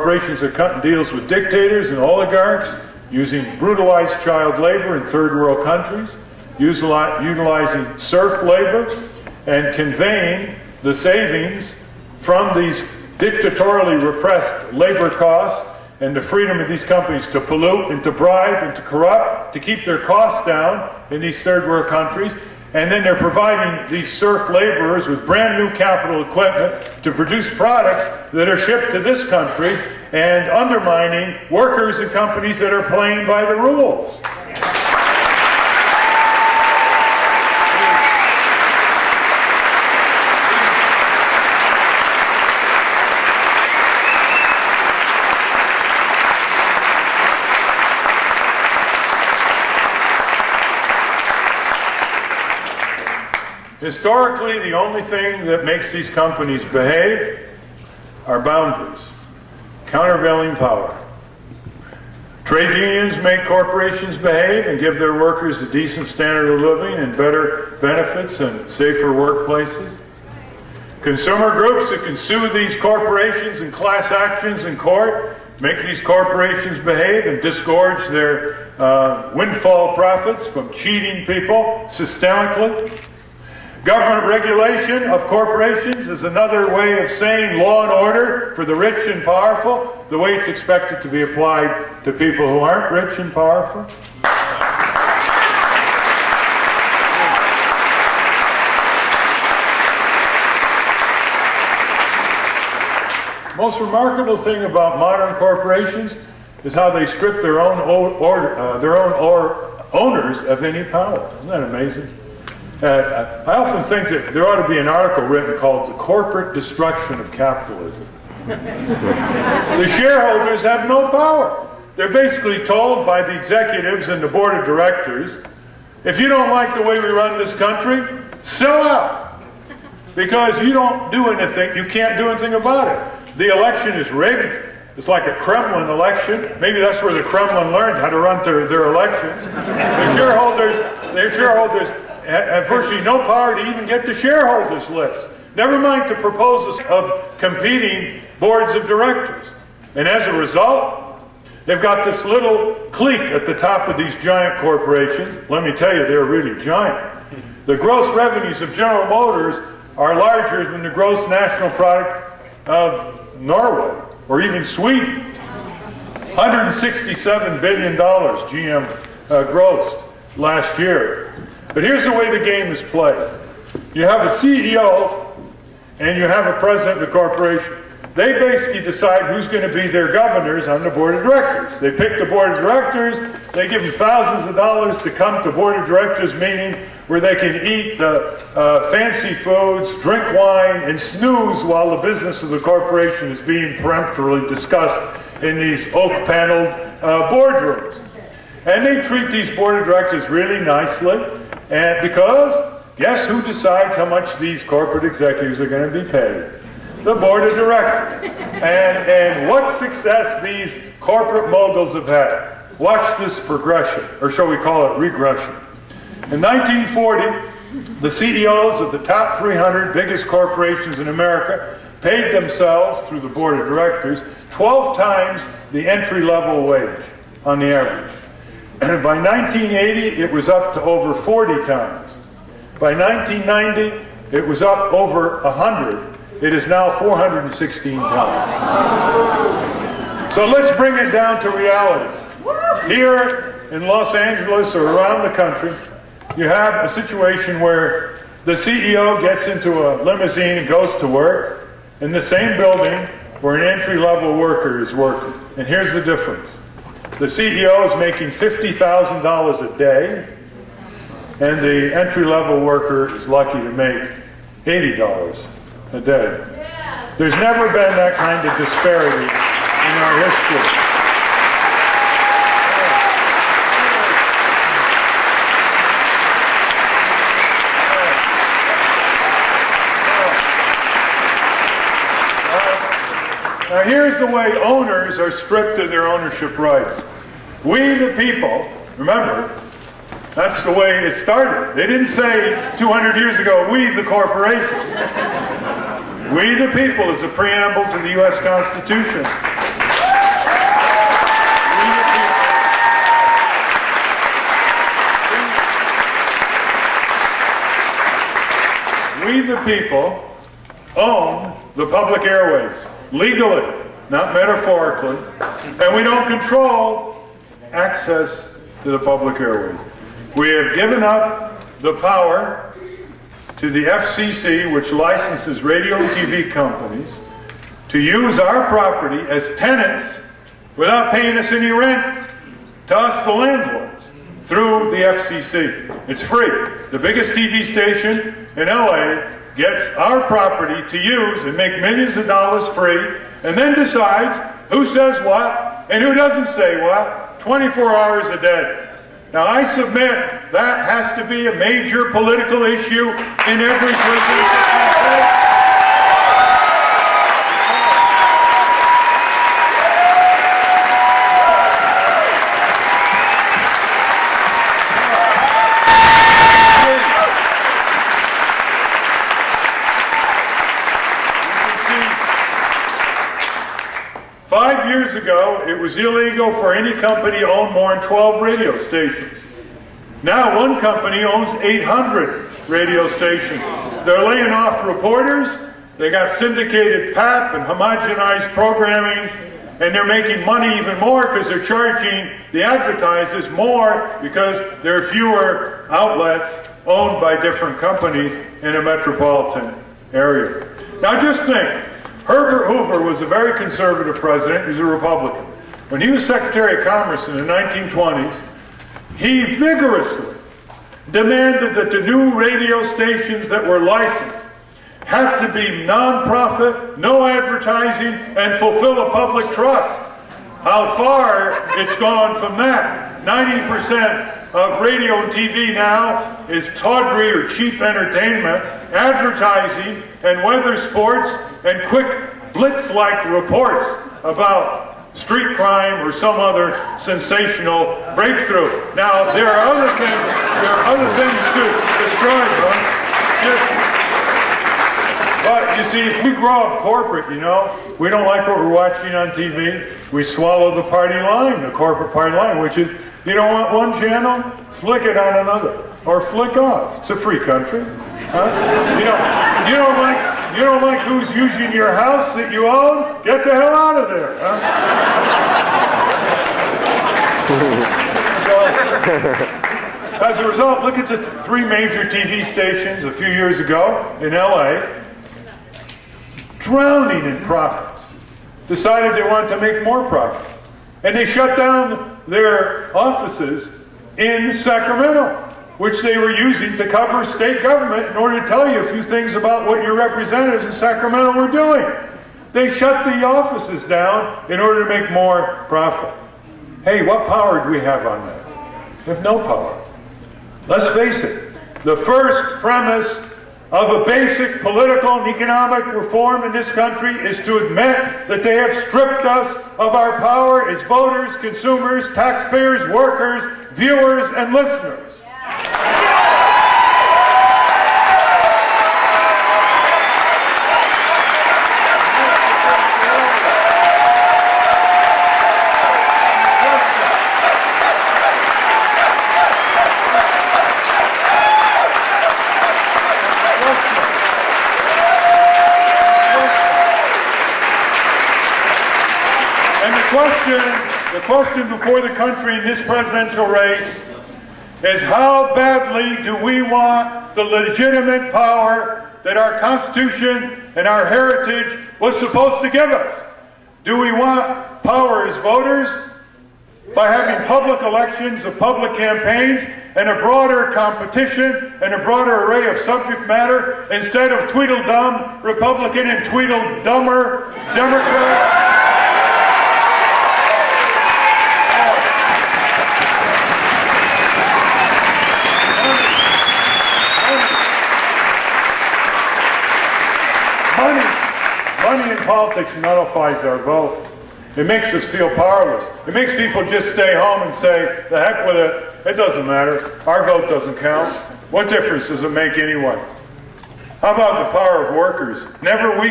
Corporations are cutting deals with dictators and oligarchs, using brutalized child labor in third world countries, utilizing serf labor, and conveying the savings from these dictatorially repressed labor costs and the freedom of these companies to pollute and to bribe and to corrupt, to keep their costs down in these third world countries. And then they're providing these serf laborers with brand new capital equipment to produce products that are shipped to this country and undermining workers and companies that are playing by the rules. Historically, the only thing that makes these companies behave are boundaries, countervailing power. Trade unions make corporations behave and give their workers a decent standard of living and better benefits and safer workplaces. Consumer groups that can sue these corporations in class actions in court, make these corporations behave and disgorge their windfall profits from cheating people systemically. Government regulation of corporations is another way of saying law and order for the rich and powerful, the way it's expected to be applied to people who aren't rich and powerful. Most remarkable thing about modern corporations is how they strip their own owners of any power. Isn't that amazing? I often think that there ought to be an article written called "The Corporate Destruction of Capitalism." The shareholders have no power. They're basically told by the executives and the board of directors, if you don't like the way we run this country, sell out. Because you don't do anything, you can't do anything about it. The election is rigged. It's like a Kremlin election. Maybe that's where the Kremlin learned how to run their elections. Their shareholders have virtually no power to even get the shareholders list. Never mind the proposals of competing boards of directors. And as a result, they've got this little clique at the top of these giant corporations. Let me tell you, they're really giant. The gross revenues of General Motors are larger than the gross national product of Norway or even Sweden. $167 billion GM grossed last year. But here's the way the game is played. You have a CEO and you have a president of the corporation. They basically decide who's going to be their governors on the board of directors. They pick the board of directors, they give them thousands of dollars to come to board of directors meeting where they can eat fancy foods, drink wine, and snooze while the business of the corporation is being peremptorily discussed in these oak-paneled boardrooms. And they treat these board of directors really nicely. And because, guess who decides how much these corporate executives are going to be paid? The board of directors. And what success these corporate moguls have had. Watch this progression, or shall we call it regression. In 1940, the CEOs of the top 300 biggest corporations in America paid themselves, through the board of directors, 12 times the entry-level wage on the average. And by 1980, it was up to over 40 times. By 1990, it was up over 100. It is now 416 times. So let's bring it down to reality. Here in Los Angeles or around the country, you have a situation where the CEO gets into a limousine and goes to work in the same building where an entry-level worker is working. And here's the difference. The CEO is making $50,000 a day, and the entry-level worker is lucky to make $80 a day. There's never been that kind of disparity in our history. Now here's the way owners are stripped of their ownership rights. We the people, remember, that's the way it started. They didn't say 200 years ago, we the corporation. We the people is a preamble to the U.S. Constitution. the people own the public airways, legally, not metaphorically, and we don't control access to the public airways. We have given up the power to the FCC, which licenses radio and TV companies, to use our property as tenants without paying us any rent, to us, the landlords, through the FCC. It's free. The biggest TV station in LA gets our property to use and make millions of dollars free, and then decides who says what and who doesn't say what 24 hours a day. Now, I submit that has to be a major political issue in every prison. 5 years ago, it was illegal for any company to own more than 12 radio stations. Now one company owns 800 radio stations. They're laying off reporters, they got syndicated PAP and homogenized programming, and they're making money even more because they're charging the advertisers more because there are fewer outlets owned by different companies in a metropolitan area. Now just think, Herbert Hoover was a very conservative president. He was a Republican. When he was Secretary of Commerce in the 1920s, he vigorously demanded that the new radio stations that were licensed had to be non-profit, no advertising, and fulfill a public trust. How far it's gone from that. 90% of radio and TV now is tawdry or cheap entertainment, advertising, and weather sports, and quick blitz-like reports about street crime or some other sensational breakthrough. Now, there are other things to describe them. But you see, if we grow up corporate, you know, we don't like what we're watching on TV, we swallow the party line, the corporate party line, which is, you don't want one channel? Flick it on another. Or flick off. It's a free country. Huh? You don't like who's using your house that you own? Get the hell out of there. Huh? So, as a result, look at the three major TV stations a few years ago in LA, drowning in profits, decided they wanted to make more profit. And they shut down their offices in Sacramento, which they were using to cover state government in order to tell you a few things about what your representatives in Sacramento were doing. They shut the offices down in order to make more profit. Hey, what power do we have on that? We have no power. Let's face it, the first premise of a basic political and economic reform in this country is to admit that they have stripped us of our power as voters, consumers, taxpayers, workers, viewers, and listeners. The question before the country in this presidential race is how badly do we want the legitimate power that our Constitution and our heritage was supposed to give us? Do we want power as voters by having public elections of public campaigns and a broader competition and a broader array of subject matter instead of Tweedledum Republican and Tweedledummer Democrat? Money in politics nullifies our vote. It makes us feel powerless. It makes people just stay home and say, the heck with it, it doesn't matter. Our vote doesn't count. What difference does it make anyway? How about the power of workers? Never we